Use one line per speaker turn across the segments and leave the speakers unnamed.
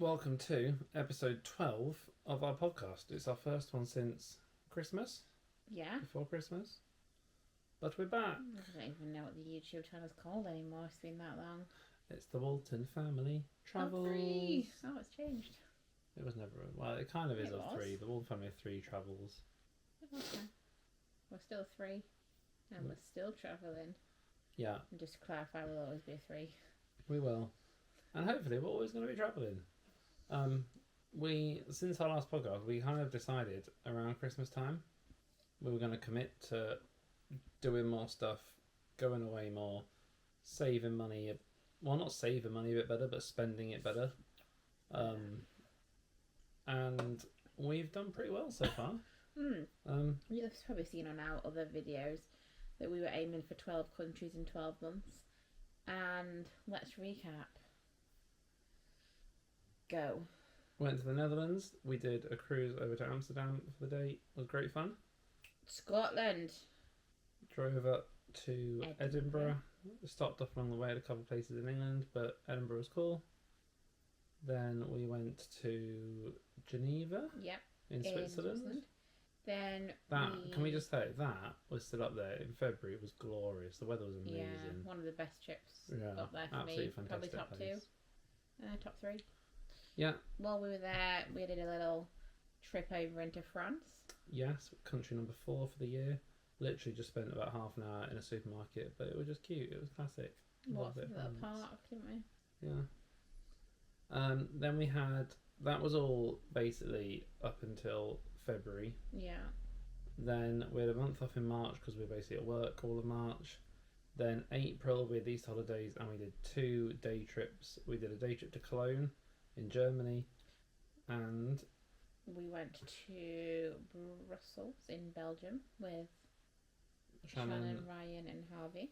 welcome to episode 12 of our podcast. It's our first one since Christmas,
Yeah.
before Christmas. But we're back.
I don't even know what the YouTube channel's called anymore. It's been that long.
It's the Walton family travels.
Oh, three. Oh, it's changed.
It was never, well, it kind of is
It
of
was.
three. The Walton family of three travels.
Okay. We're still three. And we're still travelling.
Yeah,
And just to clarify, we'll always be a three.
we will. And hopefully we're always going to be travelling. Since our last podcast, we kind of decided around Christmas time we were going to commit to doing more stuff, going away more, saving money. Well, not saving money a bit better, but spending it better. And we've done pretty well so far.
You've probably seen on our other videos that we were aiming for 12 countries in 12 months. And let's recap. Go.
Went to the Netherlands. We did a cruise over to Amsterdam for the day. It was great fun.
Scotland.
Drove up to Edinburgh. Stopped off along the way at a couple of places in England, but Edinburgh was cool. Then we went to Geneva.
Yep.
In Switzerland.
Then
Can we just say that was still up there in February? It was glorious. The weather was amazing.
Yeah, one of the best trips up there for
absolutely
me. Probably
fantastic
top
place.
two, top three.
Yeah.
While we were there, we did a little trip over into France.
Yes, country number 4 for the year. Literally just spent about half an hour in a supermarket, but it was just cute. It was classic.
What a little park, didn't we?
Yeah. Then we had, that was all basically up until February.
Yeah.
Then we had a month off in March because we were basically at work all of March. Then April we had Easter holidays and we did 2 day trips. We did a day trip to Cologne in Germany, and
we went to Brussels in Belgium with Shannon, Ryan and Harvey.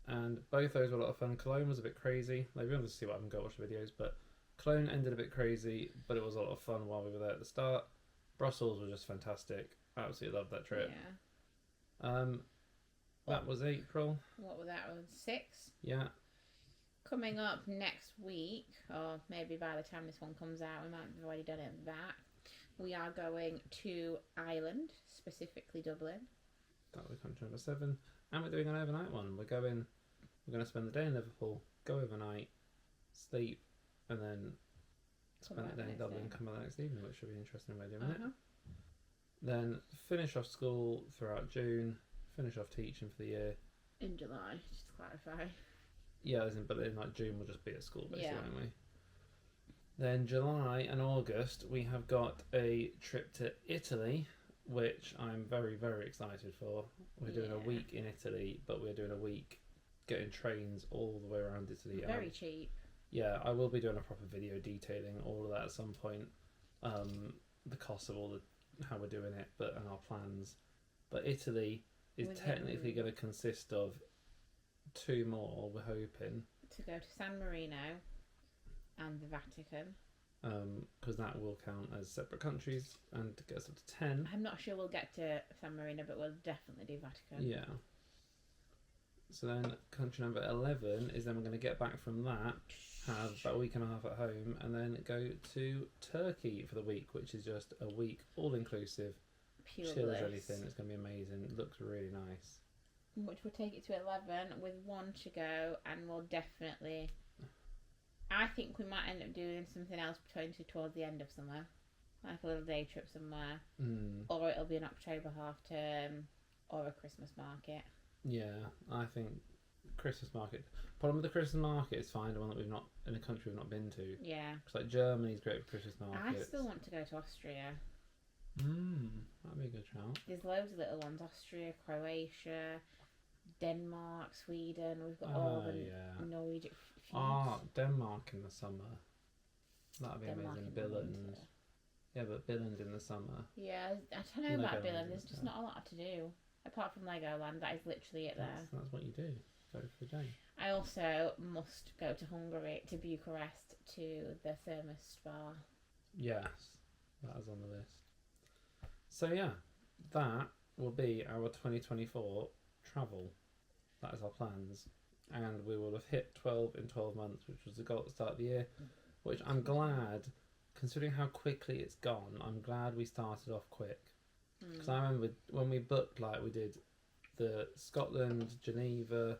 And both those were a lot of fun. Cologne was a bit crazy. Like, we wanted to see what happened, go watch the videos, but Cologne ended a bit crazy, but it was a lot of fun while we were there at the start. Brussels was just fantastic. I absolutely loved that trip.
Yeah.
That was April.
What was that? Was 6?
Yeah.
Coming up next week, or maybe by the time this one comes out, we might have already done it that. We are going to Ireland, specifically Dublin.
That was country number 7. And we're doing an overnight one. We're going to spend the day in Liverpool, go overnight, sleep, and then spend the day in Dublin, come back the next evening, which should be an interesting way of doing it. Then finish off school throughout June, finish off teaching for the year.
In July, just to clarify.
Yeah, but in like June we'll just be at school basically,
Yeah.
won't we? Then July and August we have got a trip to Italy, which I'm very, very excited for. We're doing a week in Italy, but we're doing a week getting trains all the way around Italy.
Very cheap.
Yeah, I will be doing a proper video detailing all of that at some point. The cost of how we're doing it, and our plans. But Italy is technically going to consist of 2 more, we're hoping.
To go to San Marino and the Vatican.
Because that will count as separate countries and get us up to 10.
I'm not sure we'll get to San Marino, but we'll definitely do Vatican.
Yeah. So then country number 11 is then we're going to get back from that, have about a week and a half at home, and then go to Turkey for the week, which is just a week all inclusive.
Pure
chill
bliss.
as anything. It's going to be amazing. It looks really nice.
Which will take it to 11 with 1 to go, and we'll definitely... I think we might end up doing something else towards the end of summer. Like a little day trip somewhere. Or it'll be an October half term, or a Christmas market.
Yeah, I think Christmas market. Problem with the Christmas market is find one that we've not, in a country we've not been to.
Yeah.
Because like Germany's great for Christmas markets.
I still want to go to Austria.
That'd be a good shout.
There's loads of little ones. Austria, Croatia, Denmark, Sweden. We've got all the Norwegian.
Denmark in the summer. That'd be
Denmark
amazing.
in the
Billund.
winter.
Yeah, but Billund in the summer.
Yeah, I don't know about
Legoland
Billund. There's
and
just
stuff.
not a lot to do. Apart from Legoland, that is literally it there.
That's what you do. Go for the day.
I also must go to Hungary, to Bucharest, to the Thermos Spa.
Yes, that is on the list. So yeah, that will be our 2024 travel. That is our plans. And we will have hit 12 in 12 months, which was the goal at the start of the year, which I'm glad considering how quickly it's gone, I'm glad we started off quick.
Mm.
Because I remember when we booked, like, we did the Scotland, Geneva,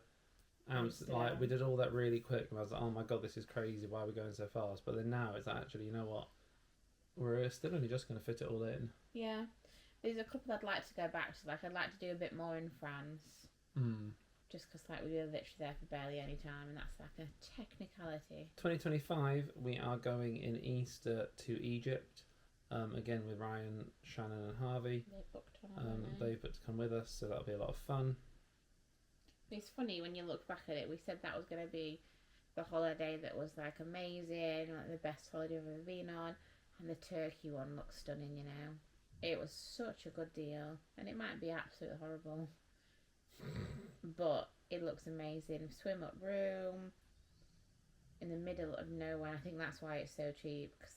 like, we did all that really quick, and I was like, oh my god, this is crazy, why are we going so fast? But then now it's actually, you know what, we're still only just going to fit it all in.
Yeah. There's a couple I'd like to go back to. Like, I'd like to do a bit more in France. Just because, like, we were literally there for barely any time, and that's like a technicality.
2025, we are going in Easter to Egypt. Again with Ryan, Shannon, and Harvey.
They booked on.
They've booked to come with us, so that'll be a lot of fun.
It's funny when you look back at it. We said that was going to be the holiday that was like amazing, like the best holiday I've ever been on, and the Turkey one looks stunning. You know, it was such a good deal, and it might be absolutely horrible, but it looks amazing. Swim up room in the middle of nowhere. I think that's why it's so cheap. Cause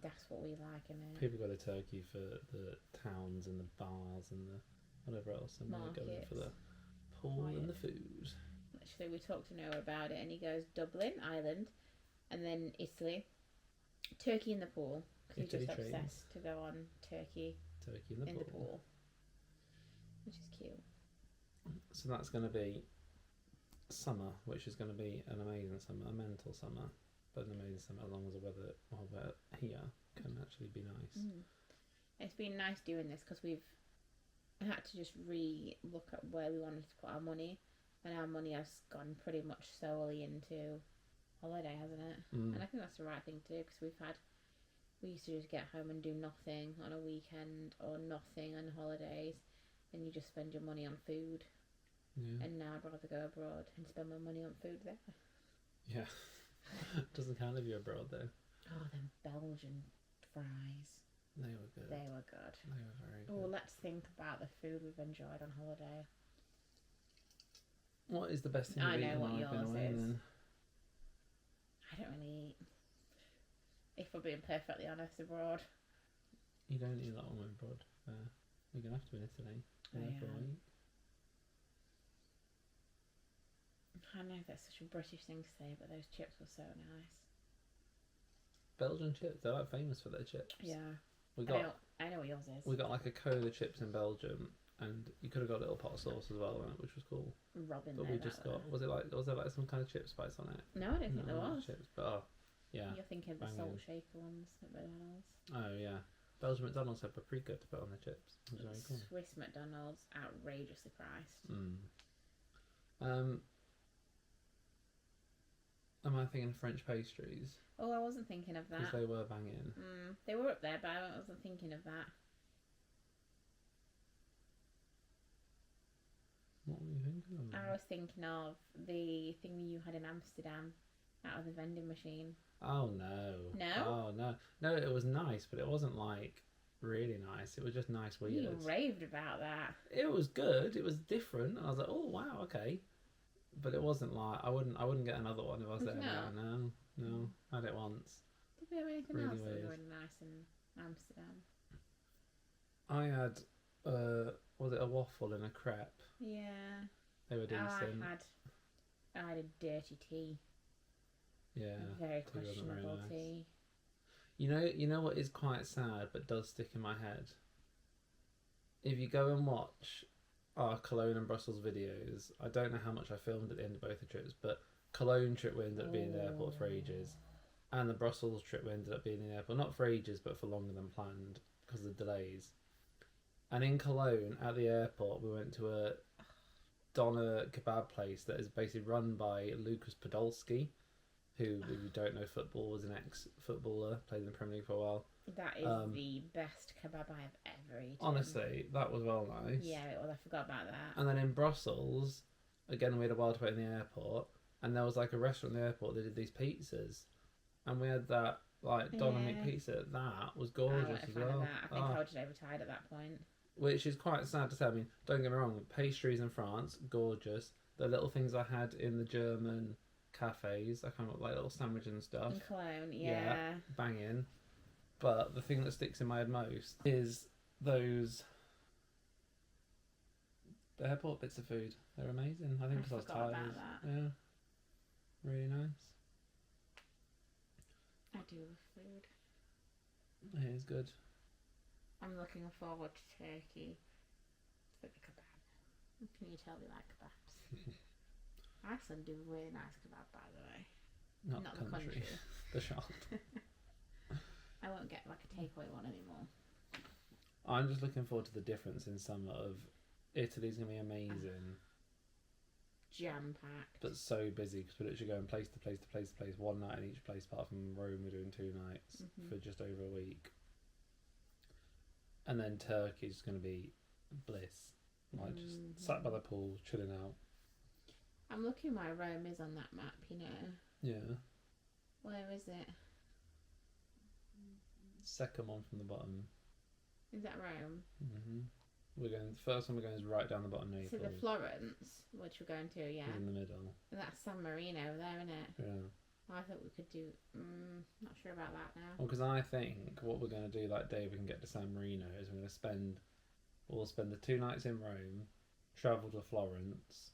that's what we like in it.
People go to Turkey for the towns and the bars and the whatever else, and they go in for the pool and the food.
Actually, we talked to Noah about it, and he goes Dublin, Ireland, and then Italy, Turkey in the pool. Because he's just obsessed to go on Turkey in the pool, which is cute.
So that's going to be summer, which is going to be an amazing summer, a mental summer, but an amazing summer as long as the weather over here can actually be nice.
It's been nice doing this because we've had to just look at where we wanted to put our money, and our money has gone pretty much solely into holiday, hasn't it? And I think that's the right thing to do, because we used to just get home and do nothing on a weekend or nothing on holidays, and you just spend your money on food. And now I'd rather go abroad and spend my money on food there. Yeah.
Doesn't count if you're abroad though.
Oh, them Belgian fries.
They were good.
They were good.
They were very good.
Oh, let's think about the food we've enjoyed on holiday.
What is the best thing you've eaten while I've been away then?
I don't really eat. If we're being perfectly honest, abroad.
You don't eat a lot when we're abroad. You're going to have to in Italy. For a week.
I know that's such a British thing to say, but those chips were so nice.
Belgian chips, they're like famous for their chips.
Yeah.
I
know what yours is.
We got like a cola chips in Belgium, and you could have got a little pot of sauce as well, which was cool.
Robin,
but we just got. Was there like some kind of chip spice on it?
No, I don't think there was.
Chips, but yeah.
You're thinking of the salt shaker ones at McDonald's.
Oh yeah, Belgian McDonald's had paprika to put on their chips. It was very cool.
Swiss McDonald's outrageously priced.
Am I thinking French pastries?
Oh, I wasn't thinking of that.
Because they were banging.
They were up there, but I wasn't thinking of that.
What were you thinking of?
I was thinking of the thing you had in Amsterdam out of the vending machine.
Oh no.
No?
Oh no. No, it was nice, but it wasn't like really nice. It was just nice weird.
You raved about that.
It was good. It was different. I was like, oh wow, okay. But it wasn't like I wouldn't get another one if I was there now. No. I had it once.
Did we have anything
really
else
weird.
that was really nice in Amsterdam?
I had was it a waffle and a crepe?
Yeah.
They were decent.
I had a dirty tea.
Yeah.
A very questionable tea.
You know what is quite sad but does stick in my head? If you go and watch our Cologne and Brussels videos, I don't know how much I filmed at the end of both the trips, but Cologne trip we ended up being in the airport for ages, and the Brussels trip we ended up being in the airport not for ages but for longer than planned because of the delays. And in Cologne at the airport we went to a doner kebab place that is basically run by Lukas Podolski, who, if you don't know football, was an ex-footballer, played in the Premier League for a while.
That is the best kebab I have ever eaten.
Honestly, that was well nice.
Yeah, I forgot about that.
And then in Brussels, again, we had a while to wait in the airport, and there was like a restaurant in the airport that did these pizzas, and we had that like doner meat pizza. That was gorgeous as well.
I think I was just overtired at that point.
Which is quite sad to say. I mean, don't get me wrong, pastries in France, gorgeous. The little things I had in the German cafes, I kind of like little sandwiches and stuff.
In Cologne, yeah.
Banging. But the thing that sticks in my head most is those airport bits of food. They're amazing. I think because I was tired.
About that.
Yeah. Really nice.
I do love food.
It is good.
I'm looking forward to Turkey for the kebab. Can you tell me like kebabs? Iceland do really nice kebab, by the way.
Not
Not
country.
the country.
The shop.
I won't get like a takeaway one anymore.
I'm just looking forward to the difference in summer of Italy's going to be amazing.
Jam packed.
But so busy because we're literally going place to place to place to place, one night in each place, apart from Rome, we're doing 2 nights for just over a week. And then Turkey's going to be bliss. Like just sat by the pool, chilling out.
I'm looking where Rome is on that map, you know.
Yeah.
Where is it?
Second one from the bottom.
Is that Rome?
We're going. The first one we're going is right down the bottom. Naples.
So the Florence, which we're going to, yeah.
Is in the middle.
That's San Marino there, isn't it?
Yeah.
I thought we could do. Not sure about that now.
Well, because I think what we're going to do that day we can get to San Marino is we'll spend the 2 nights in Rome, travel to Florence,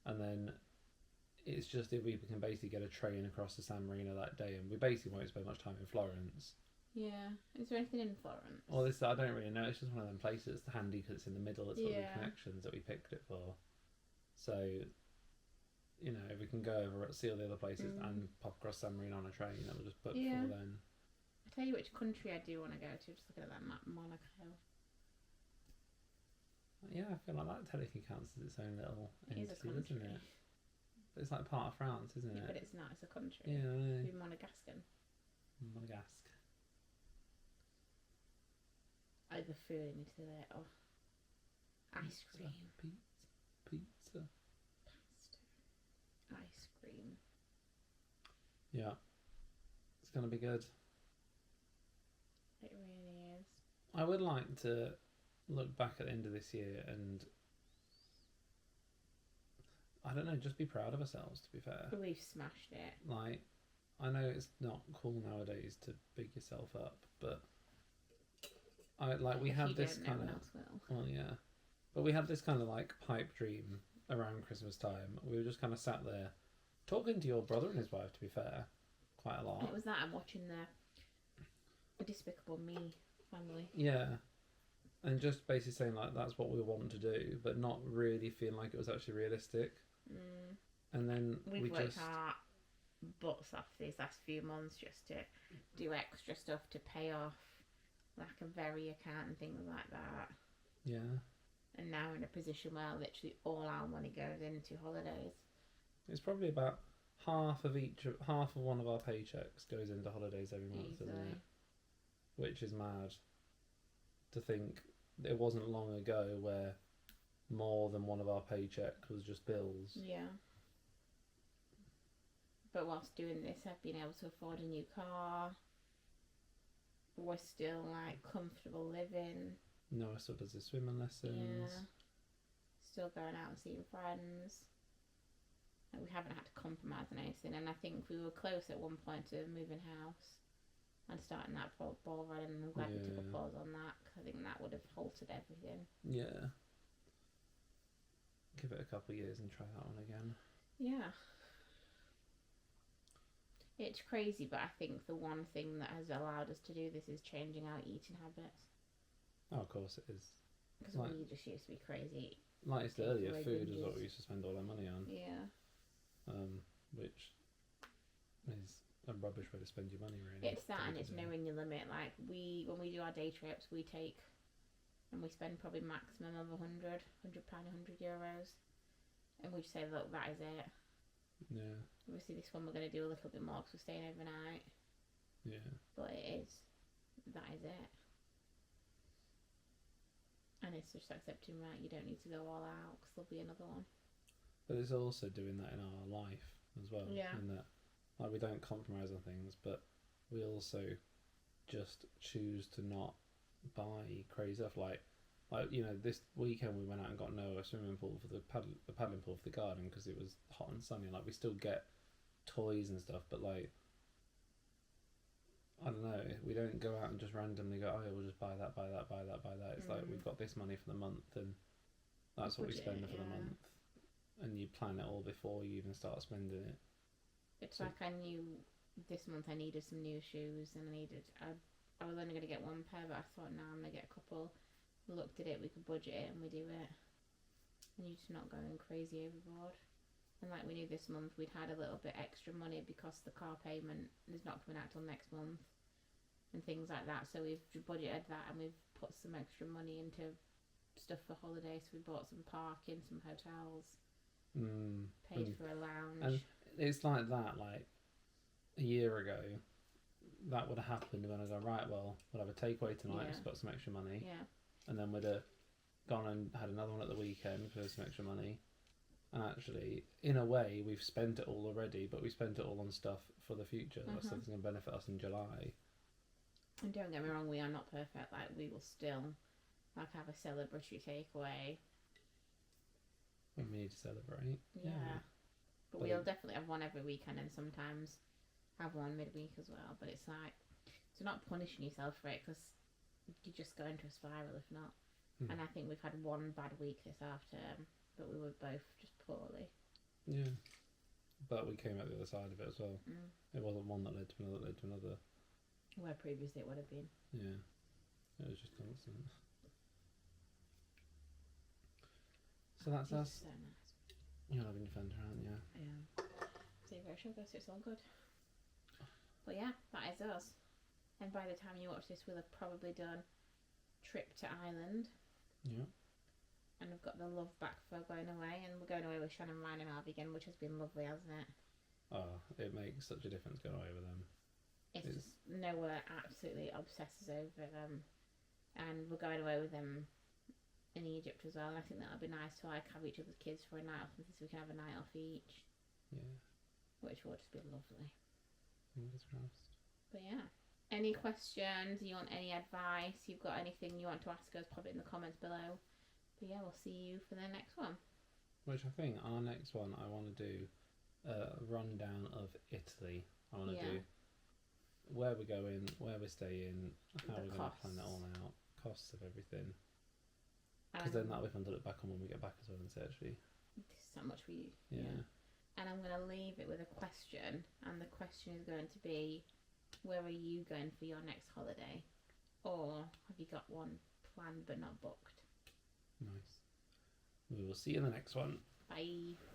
and then it's just if we can basically get a train across to San Marino that day, and we basically won't spend much time in Florence.
Yeah. Is there anything in Florence?
Well, this I don't really know. It's just one of them places. It's handy because it's in the middle. It's got the connections that we picked it for. So, you know, if we can go over, see all the other places and pop across San Marino on a train, then we'll just book for then.
I'll tell you which country I do want to go to. Just looking at that map, Monaco.
Yeah, I feel like that technically counts as its own little entity, doesn't it? But it's like part of France, isn't it?
But it's not. It's a country.
Yeah, I know.
It'd be Monegascan.
Monegasque.
Oh, the food in Italy. Oh. Ice cream.
Pizza.
Pasta. Ice cream.
Yeah. It's going to be good.
It really is.
I would like to look back at the end of this year and, I don't know, just be proud of ourselves, to be fair.
We've smashed it.
Like, I know it's not cool nowadays to big yourself up, but we had this kind of, well, yeah, but we had this kind of like pipe dream around Christmas time. We were just kind of sat there talking to your brother and his wife, to be fair, quite a lot.
It was that I'm watching the Despicable Me family.
Yeah, and just basically saying like that's what we want to do, but not really feeling like it was actually realistic. And then
we've worked our butts off these last few months just to do extra stuff to pay off like a very account and things like that.
Yeah.
And now we're in a position where literally all our money goes into holidays.
It's probably about half of one of our paychecks goes into holidays every month, isn't it? Which is mad to think it wasn't long ago where more than one of our paychecks was just bills.
Yeah. But whilst doing this, I've been able to afford a new car. We're still like comfortable living.
Noah still does his swimming lessons.
Yeah. Still going out and seeing friends. And we haven't had to compromise on anything. And I think we were close at one point to moving house and starting that ball rolling. And I'm glad we took a pause on that, because I think that would have halted everything.
Yeah. Give it a couple of years and try that one again. Yeah.
It's crazy, but I think the one thing that has allowed us to do this is changing our eating habits.
Oh, of course it is.
Because we just used to be crazy.
Like I said earlier, food is what we used to spend all our money on.
Yeah.
Which is a rubbish way to spend your money, really.
It's that, and it's knowing your limit. Like when we do our day trips, we take and we spend probably maximum of £100, €100, €100, and we just say, look, that is it.
Yeah.
Obviously, this one we're going to do a little bit more because we're staying overnight.
Yeah.
But that is it. And it's just accepting, right, you don't need to go all out because there'll be another one.
But it's also doing that in our life as well.
Yeah.
In that, like, we don't compromise on things, but we also just choose to not buy crazy stuff. Like you know, this weekend we went out and got Noah a swimming pool for the paddling pool for the garden because it was hot and sunny. Like, we still get toys and stuff, but like, I don't know, we don't go out and just randomly go, oh yeah, we'll just buy that. It's like, we've got this money for the month and that's what we spend for the month, and you plan it all before you even start spending it.
It's like, I knew this month I needed some new shoes, and I will only going to get one pair, but I thought, no, I'm going to get a couple. Looked at it, we could budget it, and we do it. And you're just not going crazy overboard. And like we knew this month, we'd had a little bit extra money because the car payment is not coming out till next month. And things like that. So we've budgeted that, and we've put some extra money into stuff for holidays. So we bought some parking, some hotels, paid for a lounge.
And it's like that, like a year ago, that would have happened when I go, right, well, we'll have a takeaway tonight, it's got some extra money.
Yeah.
And then we'd have gone and had another one at the weekend for some extra money. And actually, in a way, we've spent it all already, but we spent it all on stuff for the future. That stuff's going to benefit us in July.
And don't get me wrong, we are not perfect. Like, we will still like have a celebratory takeaway
when we need to celebrate.
Yeah. But we'll definitely have one every weekend, and sometimes have one midweek as well. But it's like, so not punishing yourself for it, because you just go into a spiral if not. And I think we've had one bad week this half term, but we were both just poorly.
Yeah. But we came out the other side of it as well. It wasn't one that led to another, that led to another.
Where previously it would have been.
Yeah. It was just constant. So that's us.
So nice.
You're having your fun around, yeah.
Yeah. See very sugar, so it's all good. But yeah, that is us. And by the time you watch this, we'll have probably done trip to Ireland.
Yeah.
And we've got the love back for going away, and we're going away with Shannon, Ryan and Harvey again, which has been lovely, hasn't it?
Oh, it makes such a difference going away with them.
It's just Noah absolutely obsesses over them, and we're going away with them in Egypt as well. And I think that'll be nice to like have each other's kids for a night off, so we can have a night off each.
Yeah.
Which will just be lovely.
Fingers crossed.
But yeah. Any questions? You want any advice? You've got anything you want to ask us? Pop it in the comments below. But yeah, we'll see you for the next one.
Which I think our next one, I want to do a rundown of Italy. I want to do where we're going, where we're staying, how we're going to plan it all out, costs of everything. Because then that'll be fun to look back on when we get back as well and say, actually,
this is how much we...
Yeah.
And I'm going to leave it with a question. And the question is going to be, where are you going for your next holiday? Or have you got one planned but not booked?
Nice. We will see you in the next one.
Bye.